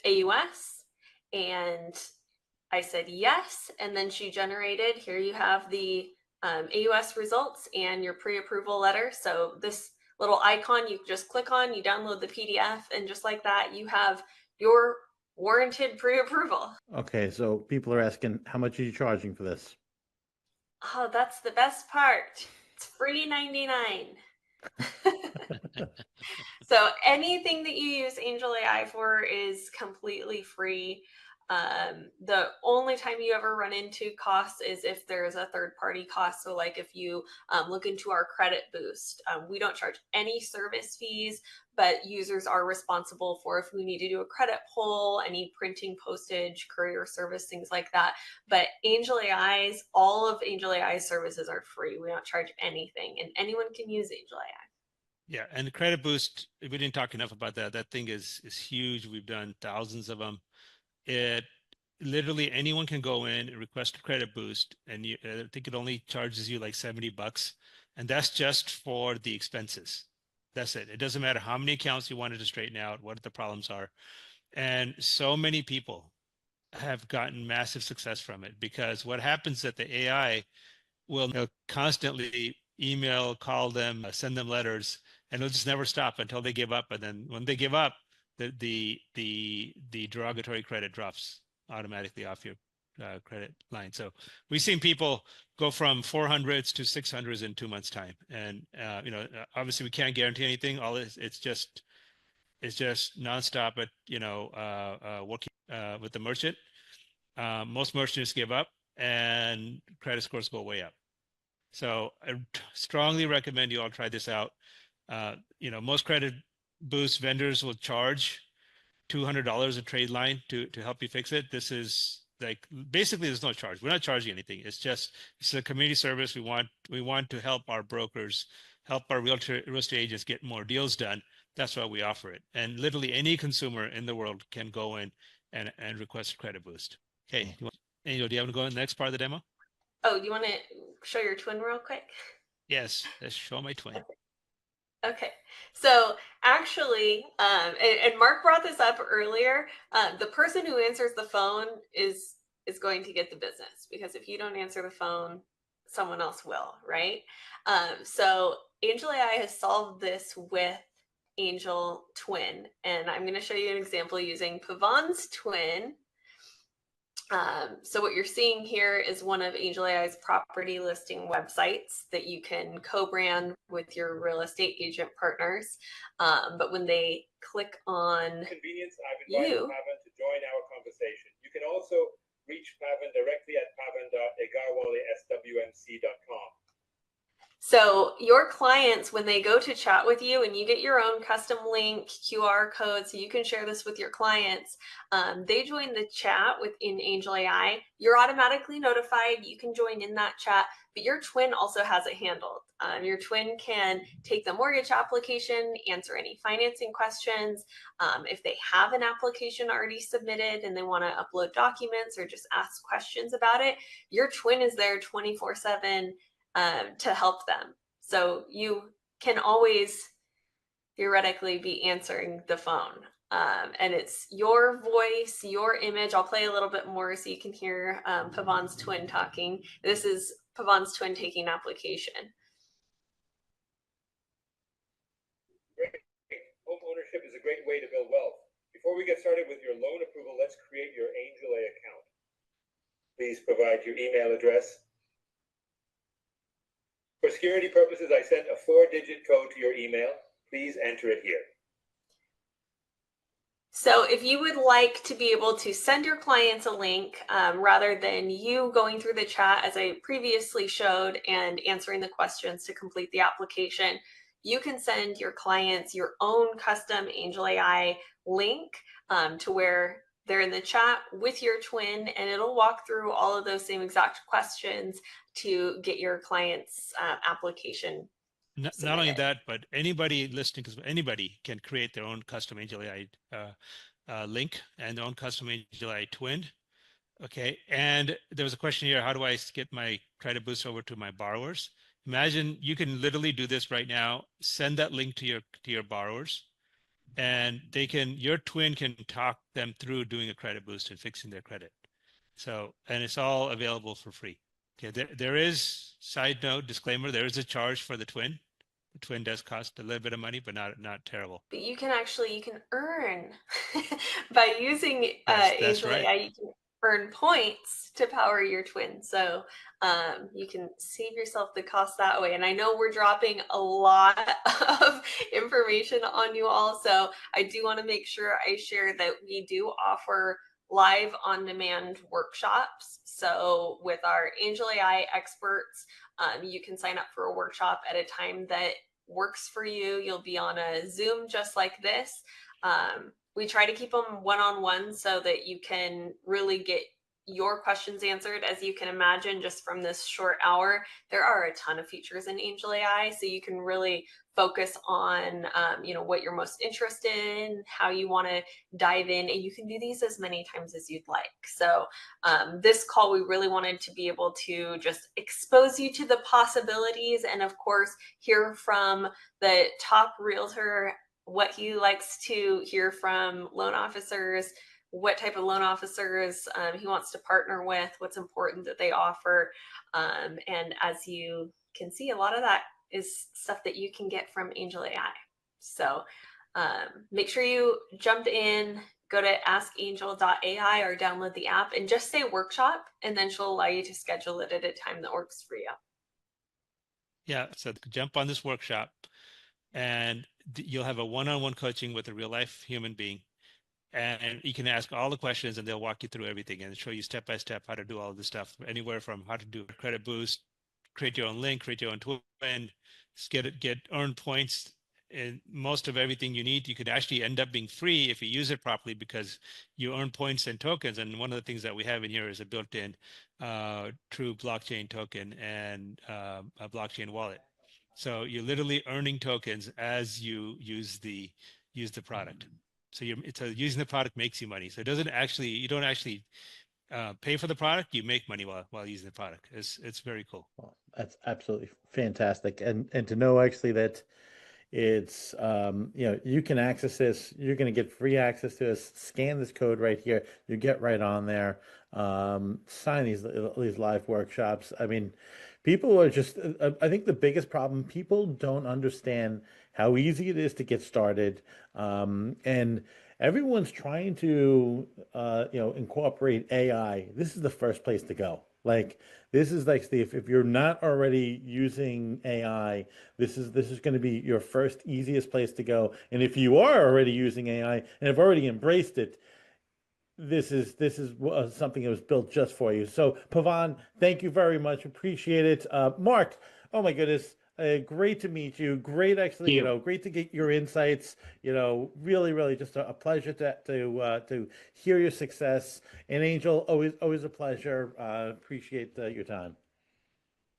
AUS, and I said yes, and then she generated, here you have the AUS results and your pre-approval letter. So this little icon you just click on, you download the PDF, and just like that, you have your warranted pre-approval. Okay, so people are asking, how much are you charging for this? Oh, that's the best part. It's free 99. So anything that you use AngelAi for is completely free. The only time you ever run into costs is if there's a third party cost. So like if you look into our credit boost, we don't charge any service fees, but users are responsible for if we need to do a credit pull, any printing, postage, courier service, things like that. But all of AngelAi's services are free. We don't charge anything, and anyone can use AngelAi. Yeah, and the credit boost, we didn't talk enough about that. That thing is huge. We've done thousands of them. It literally anyone can go in and request a credit boost, and I think it only charges you like $70, and that's just for the expenses. That's it. It doesn't matter how many accounts you wanted to straighten out, what the problems are. And so many people have gotten massive success from it, because what happens is that the AI will constantly email, call them, send them letters, and it'll just never stop until they give up. And then when they give up, the derogatory credit drops automatically off your credit line. So we've seen people go from 400s to 600s in 2 months' time. And obviously we can't guarantee anything. All it's just nonstop. But working with the merchant, most merchants give up, and credit scores go way up. So I strongly recommend you all try this out. Most credit boost vendors will charge $200 a trade line to help you fix it. This is like, basically there's no charge. We're not charging anything. It's a community service. We want to help our brokers, help our real estate agents get more deals done. That's why we offer it. And literally any consumer in the world can go in and request a credit boost. Okay, Angel, do you want to go in the next part of the demo? Oh, do you want to show your twin real quick? Yes, let's show my twin. Okay, so actually, and Mark brought this up earlier, the person who answers the phone is going to get the business, because if you don't answer the phone, someone else will, right? So AngelAi has solved this with Angel Twin, and I'm going to show you an example using Pavan's twin. So what you're seeing here is one of AngelAi's property listing websites that you can co-brand with your real estate agent partners. But when they click on convenience, I've invited Pavan to join our conversation. You can also reach Pavan directly at pavan.agarwal@swmc.com. So your clients, when they go to chat with you and you get your own custom link, QR code, so you can share this with your clients, they join the chat within AngelAi. You're automatically notified. You can join in that chat, but your twin also has it handled. Your twin can take the mortgage application, answer any financing questions. If they have an application already submitted and they want to upload documents or just ask questions about it, your twin is there 24/7 to help them. So you can always theoretically be answering the phone. And it's your voice, your image. I'll play a little bit more so you can hear Pavan's twin talking. This is Pavan's twin taking application. Great. Homeownership is a great way to build wealth. Before we get started with your loan approval, let's create your AngelAi account. Please provide your email address. For security purposes, I sent a 4-digit code to your email. Please enter it here. So if you would like to be able to send your clients a link rather than you going through the chat, as I previously showed, and answering the questions to complete the application, you can send your clients your own custom AngelAi link to where they're in the chat with your twin, and it'll walk through all of those same exact questions to get your client's application. Not only that, but anybody listening, because anybody can create their own custom AngelAi link and their own custom AngelAi twin. Okay, and there was a question here: how do I get my credit boost over to my borrowers? Imagine you can literally do this right now. Send that link to your borrowers, and your twin can talk them through doing a credit boost and fixing their credit. So, and it's all available for free. Okay, there is, side note, disclaimer, there is a charge for the twin. The twin does cost a little bit of money, but not terrible. But you can earn by using That's AngelAi. right. You can earn points to power your twin. So you can save yourself the cost that way. And I know we're dropping a lot of information on you all, so I do want to make sure I share that we do offer live on-demand workshops. So with our AngelAi experts, you can sign up for a workshop at a time that works for you. You'll be on a Zoom just like this. We try to keep them one-on-one so that you can really get your questions answered. As you can imagine, just from this short hour, there are a ton of features in AngelAi, so you can really focus on what you're most interested in, how you want to dive in, and you can do these as many times as you'd like. So this call, we really wanted to be able to just expose you to the possibilities, and of course hear from the top realtor what he likes to hear from loan officers, what type of loan officers he wants to partner with, what's important that they offer. And as you can see, a lot of that is stuff that you can get from AngelAi. So make sure you jump in, go to askangel.ai or download the app and just say workshop, and then she'll allow you to schedule it at a time that works for you. Yeah, so jump on this workshop and you'll have a one-on-one coaching with a real life human being. And you can ask all the questions and they'll walk you through everything and show you step by step how to do all of this stuff, anywhere from how to do a credit boost, create your own link, create your own twin, get earned points. And most of everything you need, you could actually end up being free if you use it properly, because you earn points and tokens. And one of the things that we have in here is a built-in true blockchain token and a blockchain wallet. So you're literally earning tokens as you use the product. So using the product makes you money. So it doesn't actually, you don't actually pay for the product. You make money while using the product. It's very cool. Well, that's absolutely fantastic. And to know actually that it's you can access this, you're going to get free access to this, scan this code right here, you get right on there, sign these live workshops. I mean, people are just, I think the biggest problem, people don't understand how easy it is to get started. And everyone's trying to, incorporate AI. This is the first place to go. Like, this is like, if you're not already using AI, this is going to be your first easiest place to go. And if you are already using AI and have already embraced it, this is something that was built just for you. So Pavan, thank you very much. Appreciate it. Mark, oh my goodness. Great to meet you. Great, actually, great to get your insights. Really, really just a pleasure to hear your success. And Angel, always a pleasure. Appreciate your time.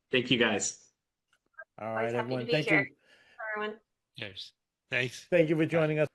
Thank you, guys. All right, everyone. Thank you. Everyone. Cheers. Thanks. Thank you for joining us.